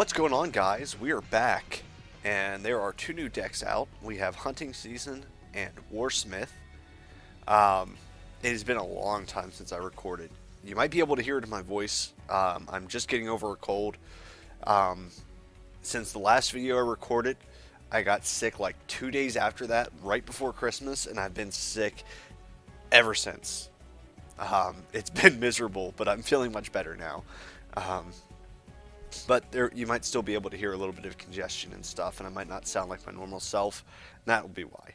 What's going on, guys? We are back, and there are two new decks out. We have Hunting Season and Warsmith. Um, it has been a long time since I recorded. You might be able to hear it in my voice. I'm just getting over a cold. Um, since the last video I recorded, I got sick like 2 days after that, right before Christmas, and I've been sick ever since. It's been miserable, but I'm feeling much better now. Um, but you might still be able to hear a little bit of congestion and stuff, and I might not sound like my normal self, and that will be why.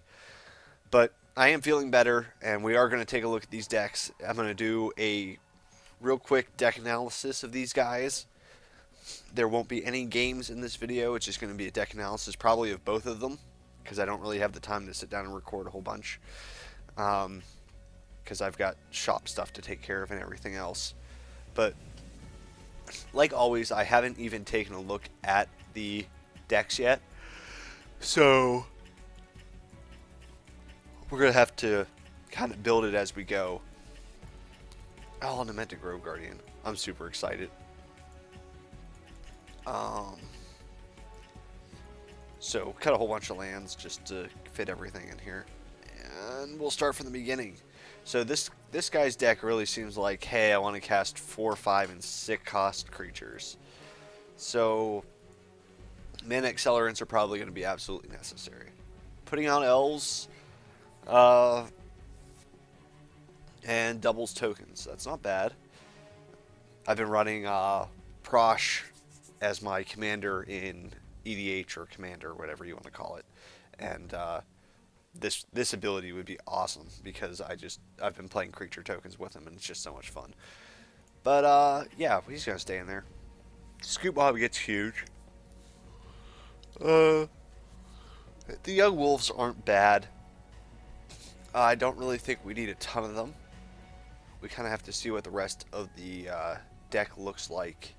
But I am feeling better, and we are going to take a look at these decks. I'm going to do a real quick deck analysis of these guys. There won't be any games in this video. It's just going to be a deck analysis, probably of both of them, because I don't really have the time to sit down and record a whole bunch, because I've got shop stuff to take care of and everything else. But like always, I haven't even taken a look at the decks yet, so we're going to have to kind of build it as we go. Oh, and I meant to Grove Guardian. I'm super excited. So cut a whole bunch of lands just to fit everything in here, and we'll start from the beginning. So this guy's deck really seems like, hey, I want to cast 4, 5, and 6 cost creatures. So mana accelerants are probably going to be absolutely necessary. Putting out elves, and doubles tokens. That's not bad. I've been running Prosh as my commander in EDH, or commander, whatever you want to call it, and this ability would be awesome because I've been playing creature tokens with him, and it's just so much fun. But yeah, he's gonna stay in there. Scoop Mob gets huge. The Young Wolves aren't bad. I don't really think we need a ton of them. We kind of have to see what the rest of the deck looks like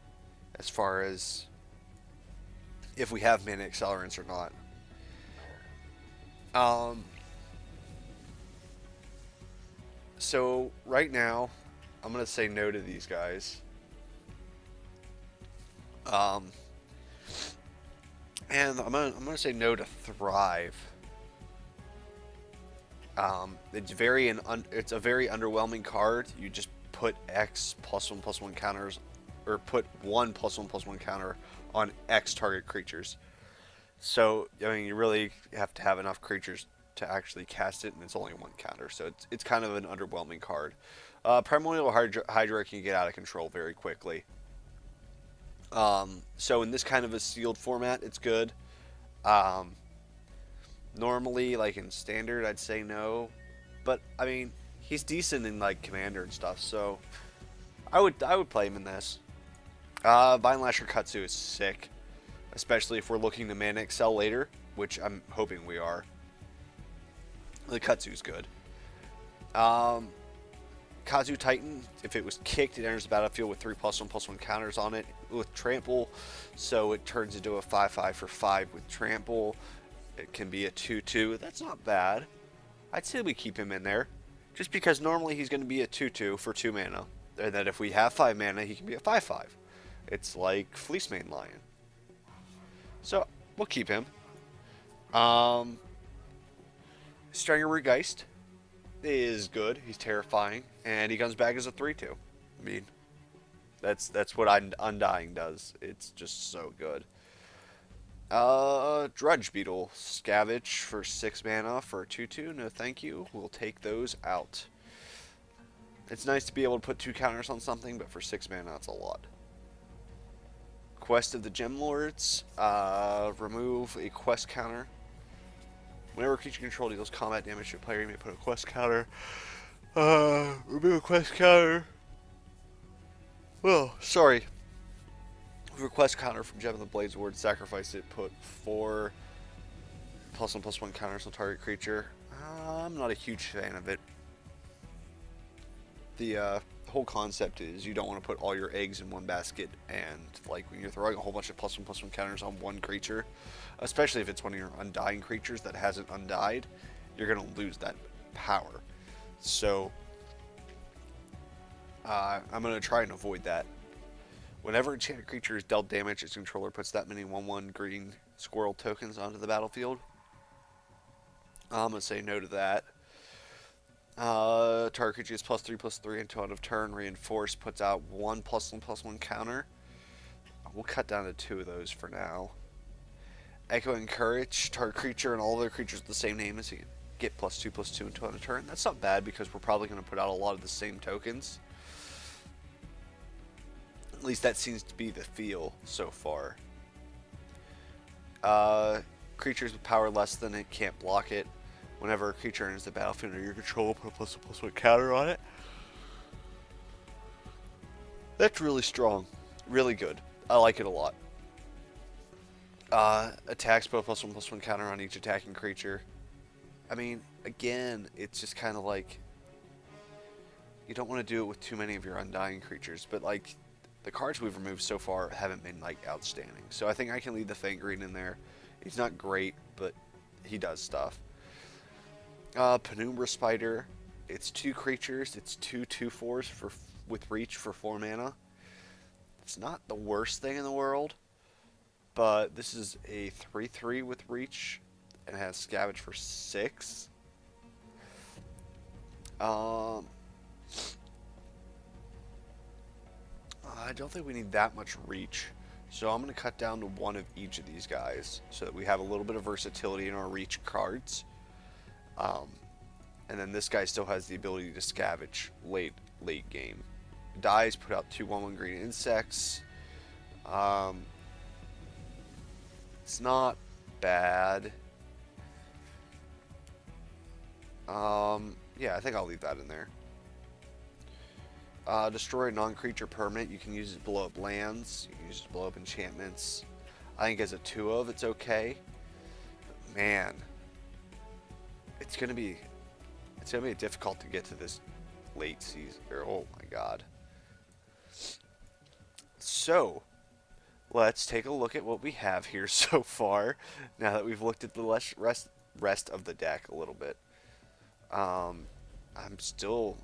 as far as if we have mana accelerants or not. So right now, I'm gonna say no to these guys. And I'm gonna say no to Thrive. It's it's a very underwhelming card. You just put X +1/+1 counters, or put 1 +1/+1 counter on X target creatures. So I mean, you really have to have enough creatures to actually cast it, and it's only 1 counter. So it's kind of an underwhelming card. Primordial Hydra can get out of control very quickly. So in this kind of a sealed format, it's good. Normally, like in standard, I'd say no, but I mean, he's decent in like commander and stuff, so I would play him in this. Vine Lasher Kutsu is sick, especially if we're looking to mana excel later, which I'm hoping we are. The Kutsu's good. Kazu Titan, if it was kicked, it enters the battlefield with 3 +1/+1 counters on it with trample, so it turns into a 5/5 for 5 with trample. It can be a 2/2. That's not bad. I'd say we keep him in there, just because normally he's going to be a 2/2 for 2 mana, and that if we have 5 mana, he can be a 5/5. It's like Fleecemane Lion. So we'll keep him. Strangerroot Geist is good. He's terrifying, and he comes back as a 3/2. I mean, that's what Undying does. It's just so good. Drudge Beetle, Scavenge for 6 mana for a 2/2. No, thank you. We'll take those out. It's nice to be able to put 2 counters on something, but for 6 mana, it's a lot. Quest of the Gemlords. Remove a quest counter. Whenever a creature controlled deals combat damage to a player, you may put a quest counter. Remove a quest counter. Oh, sorry. Request counter from Gem of the Blades Ward. Sacrifice it. Put 4 +1/+1 counters on target creature. I'm not a huge fan of it. The whole concept is you don't want to put all your eggs in one basket, and like when you're throwing a whole bunch of +1/+1 counters on one creature, especially if it's one of your undying creatures that hasn't undied, you're gonna lose that power. So I'm gonna try and avoid that Whenever enchanted creature is dealt damage, its controller puts that many 1/1 green squirrel tokens onto the battlefield. I'm going to say no to that. Target creature is +3/+3 until end of turn. Reinforce puts out 1+1/+1 counter. We'll cut down to 2 of those for now. Echoing Courage, target creature and all other creatures with the same name as you get +2/+2 until end of turn. That's not bad because we're probably going to put out a lot of the same tokens. At least that seems to be the feel so far. Creatures with power less than it can't block it. Whenever a creature enters the battlefield under your control, put a +1/+1 counter on it. That's really strong. Really good. I like it a lot. Attacks put a +1/+1 counter on each attacking creature. I mean, again, it's just kind of like you don't want to do it with too many of your undying creatures, but like the cards we've removed so far haven't been like outstanding. So I think I can leave the Fang Green in there. He's not great, but he does stuff. Penumbra Spider. It's 2 creatures. It's 2/2/4s with reach for 4 mana. It's not the worst thing in the world, but this is a 3/3 with reach and it has Scavenge for 6. I don't think we need that much reach, so I'm going to cut down to 1 of each of these guys so that we have a little bit of versatility in our reach cards. And then this guy still has the ability to scavenge late game. Dies, put out 2 1/1 green insects. It's not bad. Yeah, I think I'll leave that in there. Destroy a non-creature permanent. You can use it to blow up lands. You can use it to blow up enchantments. I think as a 2/of, it's okay. But man, it's gonna be difficult to get to this late season. Oh my god. So let's take a look at what we have here so far. Now that we've looked at the rest of the deck a little bit, I'm still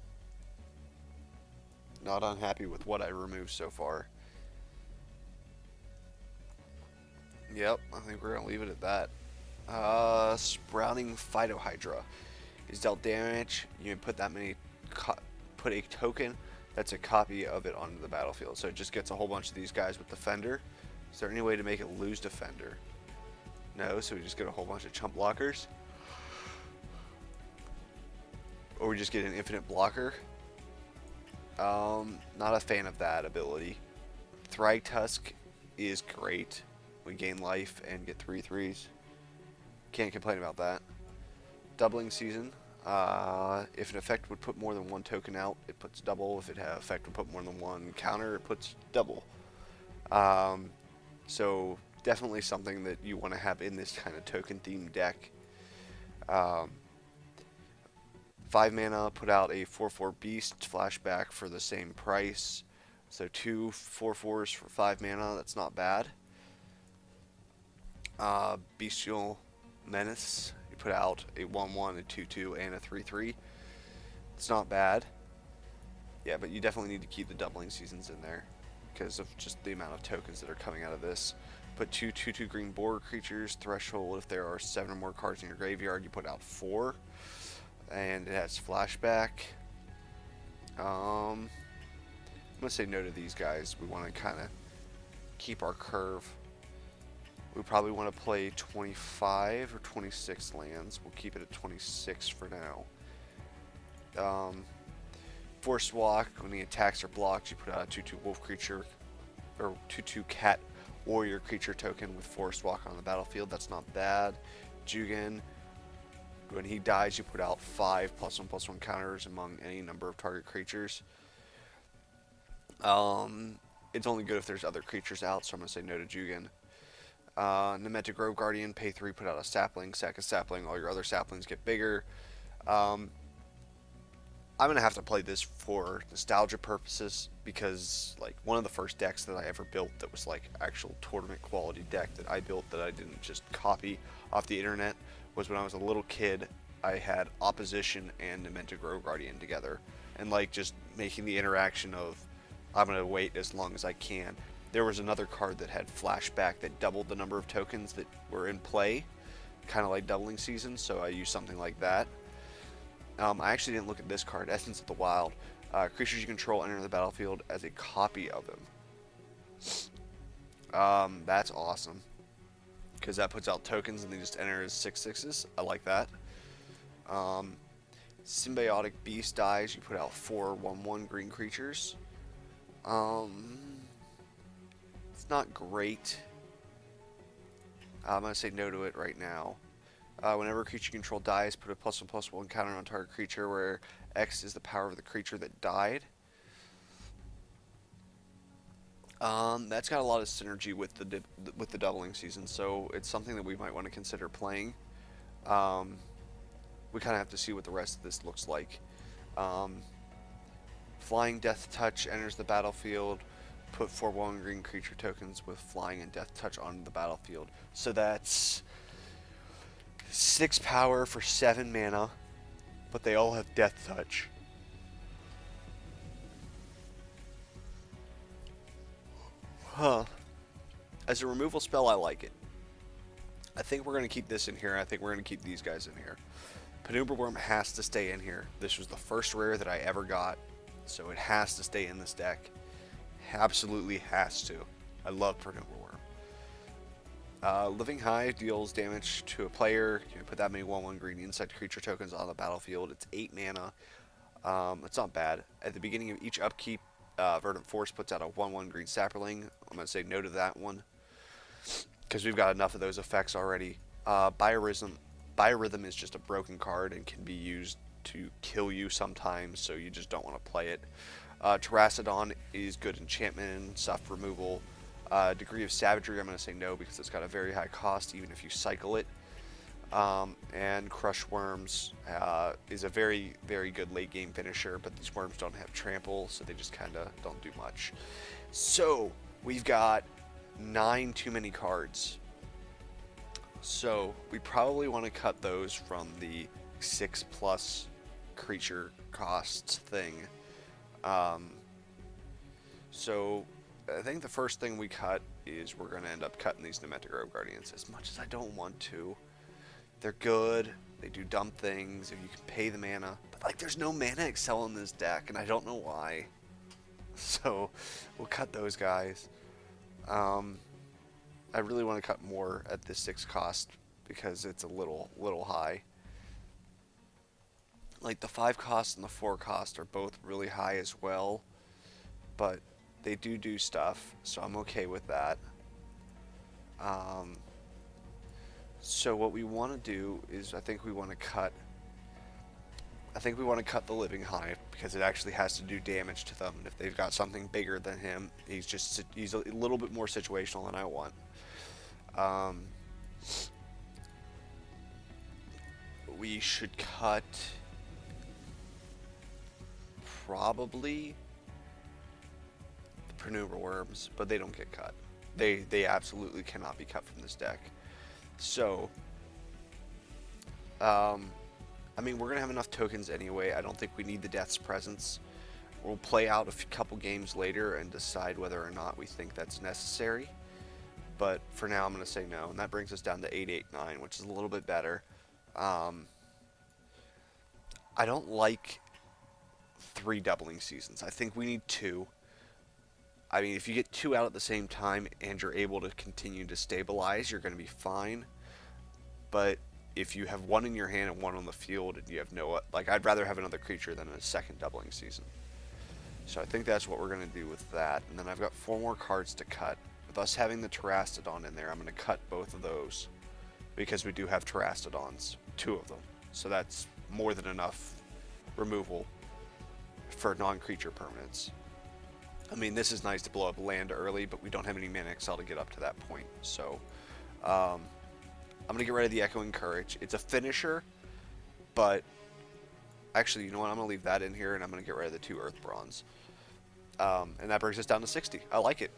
not unhappy with what I removed so far. Yep, I think we're gonna leave it at that. Sprouting Phytohydra is dealt damage. You can put that many, put a token that's a copy of it onto the battlefield. So it just gets a whole bunch of these guys with Defender. Is there any way to make it lose Defender? No, so we just get a whole bunch of chump blockers. Or we just get an infinite blocker. Not a fan of that ability. Thragtusk is great. We gain life and get 3/3s. Can't complain about that. Doubling Season. If an effect would put more than 1 token out, it puts double. If it had effect would put more than 1 counter, it puts double. So definitely something that you want to have in this kind of token themed deck. 5 mana, put out a 4/4 Beast flashback for the same price. So 2 4/4s for 5 mana, that's not bad. Bestial Menace, you put out a 1/1, a 2/2, and a 3/3. It's not bad. Yeah, but you definitely need to keep the Doubling Seasons in there because of just the amount of tokens that are coming out of this. Put 2 2/2 green border creatures, threshold. If there are 7 or more cards in your graveyard, you put out 4. And it has flashback. I'm going to say no to these guys. We want to kind of keep our curve. We probably want to play 25 or 26 lands. We'll keep it at 26 for now. Force Walk. When the attacks are blocked, you put out a 2/2 wolf creature or 2/2 cat warrior creature token with Force Walk on the battlefield. That's not bad. Jugen. When he dies, you put out 5 +1/+1 counters among any number of target creatures. It's only good if there's other creatures out, so I'm going to say no to Jugen. Nemetic Grove Guardian, pay 3, put out a sapling, sack a sapling, all your other saplings get bigger. I'm going to have to play this for nostalgia purposes because like one of the first decks that I ever built that was like actual tournament quality deck that I built that I didn't just copy off the internet was when I was a little kid. I had Opposition and Nemetic Grove Guardian together and like just making the interaction of I'm going to wait as long as I can there was another card that had flashback that doubled the number of tokens that were in play, kind of like doubling season, so I used something like that. I actually didn't look at this card, Essence of the Wild. Creatures you control enter the battlefield as a copy of him. That's awesome, because that puts out tokens and they just enter as 6/6s. I like that. Symbiotic Beast dies, you put out 4/1/1 green creatures. It's not great. I'm going to say no to it right now. Whenever a creature you control dies, put a +1/+1 counter on target creature where X is the power of the creature that died. That's got a lot of synergy with the doubling season, so it's something that we might want to consider playing. We kind of have to see what the rest of this looks like. Flying Death Touch enters the battlefield. Put 4/1 green creature tokens with Flying and Death Touch onto the battlefield. So that's 6 power for 7 mana, but they all have Death Touch. Huh. As a removal spell, I like it. I think we're going to keep this in here. I think we're going to keep these guys in here. Penumbra Worm has to stay in here. This was the first rare that I ever got, so it has to stay in this deck. Absolutely has to. I love Penumbra Worm. Living Hive deals damage to a player. You can put that many 1/1 green insect creature tokens on the battlefield. It's 8 mana. It's not bad. At the beginning of each upkeep, Verdant Force puts out a 1/1 green sapperling. I'm going to say no to that one, because we've got enough of those effects already. Biorhythm is just a broken card and can be used to kill you sometimes, so you just don't want to play it. Terracodon is good enchantment and stuff removal. Degree of Savagery, I'm going to say no because it's got a very high cost even if you cycle it. And Crush Worms is a very, very good late game finisher, but these worms don't have trample, so they just kind of don't do much. So we've got 9 too many cards. So we probably want to cut those from the 6+ creature costs thing. So I think the first thing we cut is we're going to end up cutting these Demented Grove Guardians. As much as I don't want to, they're good, they do dumb things, if you can pay the mana, but like there's no mana excel in this deck and I don't know why. So we'll cut those guys. I really want to cut more at this 6 cost because it's a little high. Like the 5 cost and the 4 cost are both really high as well, but they do stuff, so I'm okay with that. So what we want to do is I think we want to cut the Living Hive because it actually has to do damage to them. And if they've got something bigger than him, he's a little bit more situational than I want. We should cut probably the Penumbra Worms, but they don't get cut. They absolutely cannot be cut from this deck. So, I mean, we're going to have enough tokens anyway. I don't think we need the Death's Presence. We'll play out a couple games later and decide whether or not we think that's necessary. But for now, I'm going to say no. And that brings us down to 889, which is a little bit better. I don't like 3 doubling seasons. I think we need 2. I mean, if you get 2 out at the same time and you're able to continue to stabilize, you're going to be fine. But if you have 1 in your hand and 1 on the field and you have no... Like, I'd rather have another creature than a second doubling season. So I think that's what we're going to do with that. And then I've got 4 more cards to cut. With us having the Terracodon in there, I'm going to cut both of those. Because we do have Terracodons. 2 of them. So that's more than enough removal for non-creature permanents. I mean, this is nice to blow up land early, but we don't have any mana excel to get up to that point. So, I'm going to get rid of the Echoing Courage. It's a finisher, but actually, you know what? I'm going to leave that in here, and I'm going to get rid of the 2 Earth Bronze. And that brings us down to 60. I like it.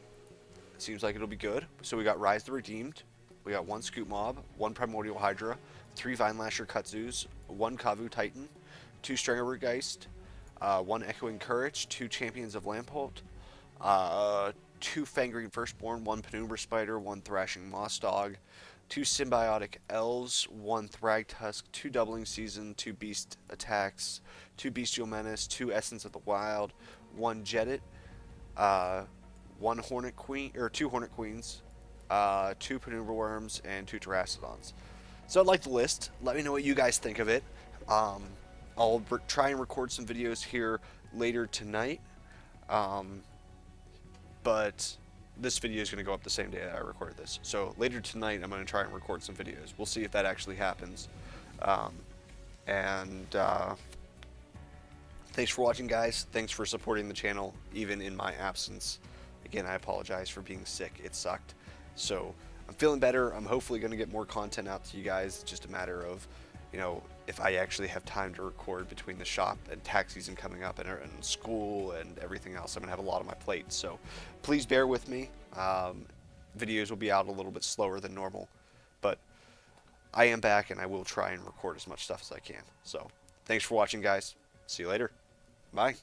It seems like it'll be good. So we got Rise the Redeemed. We got 1 Scoop Mob, 1 Primordial Hydra, 3 Vinelasher Kutzus, 1 Kavu Titan, 2 Strangergeist, 1 Echoing Courage, 2 Champions of Lampholt, 2 Fangrene Firstborn, 1 Penumbra Spider, 1 Thrashing Moss Dog, 2 Symbiotic Elves, 1 Thragtusk, 2 Doubling Season, 2 Beast Attacks, 2 Bestial Menace, 2 Essence of the Wild, 1 Jedit, 1 Hornet Queen, or 2 Hornet Queens, 2 Penumbra Worms, and 2 Terrastodons. So I'd like the list. Let me know what you guys think of it. I'll try and record some videos here later tonight. But this video is going to go up the same day that I recorded this. So later tonight, I'm going to try and record some videos. We'll see if that actually happens. Thanks for watching, guys. Thanks for supporting the channel, even in my absence. Again, I apologize for being sick. It sucked. So I'm feeling better. I'm hopefully going to get more content out to you guys. It's just a matter of, you know, if I actually have time to record between the shop and tax season coming up and school and everything else. I'm going to have a lot on my plate. So please bear with me. Videos will be out a little bit slower than normal. But I am back, and I will try and record as much stuff as I can. So thanks for watching, guys. See you later. Bye.